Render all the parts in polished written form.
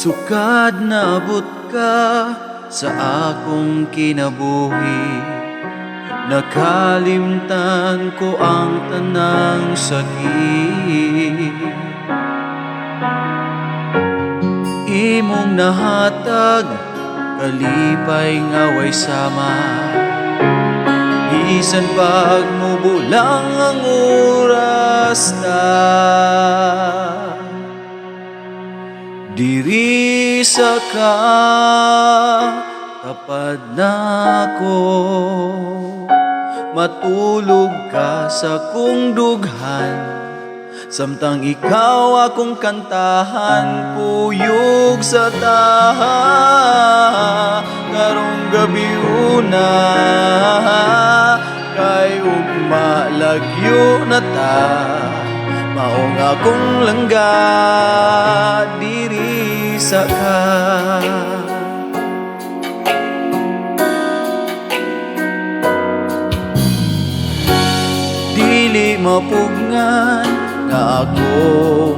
Sukad naabot ka sa akong kinabuhi, nakalimtan ko ang tanang sakit. Imong nahatag kalipay nga way sama, bisan pag mubulang ang oras ta. Diri sa ka tapad nako, matulog ka sa kong dughan, samtang ikaw akong kantahan, puyog sa taha. Karong gabi una, kay ugma lagyo na ta, maong akong langga diri sa ka. Dili mapugngan nga ako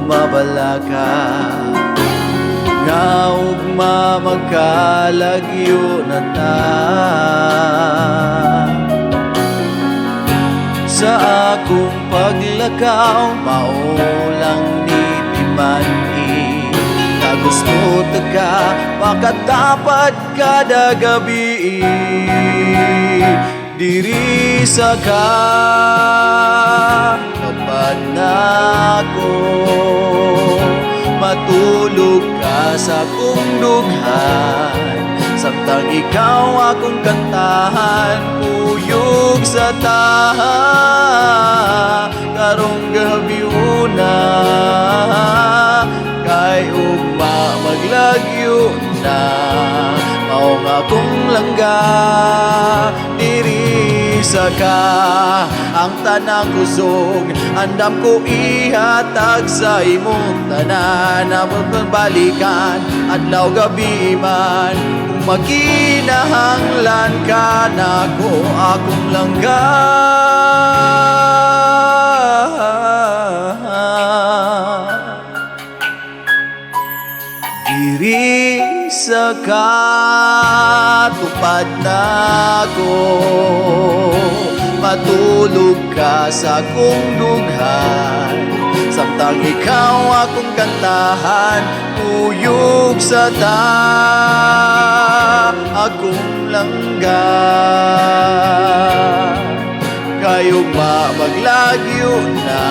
mabalaka, nga ugma magkalagyo na ta. Sa akong paglakaw, maulang nitimani, na gusto taga makatapad kada gabi. Diri sa ka tapad nako, matulog ka sa kong dughan, samtang ikaw akong kantahan, puyog sa taha. Karong gabi una, kay ugma maglagyo na, maong akong langga diri sa ka. Ang tanang kusog andam ko ihatag sa imong tanan, amot magbalikan adlaw gabi man, kung maginahanglan ka nako akong langga. Diri sa katupad nako, matulog ka sa kong dughan, samtang ikaw akong kantahan, puyog sa ta, akong langga. Kayo maglagyo na,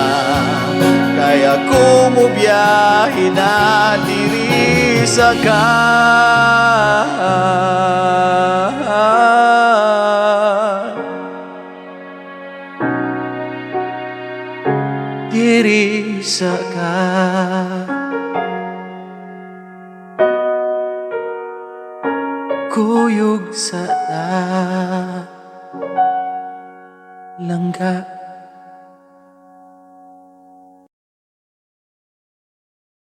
kaya ko mo biyahe na diri sa ka. Diri sa ka. Kuyog sa ta, langga.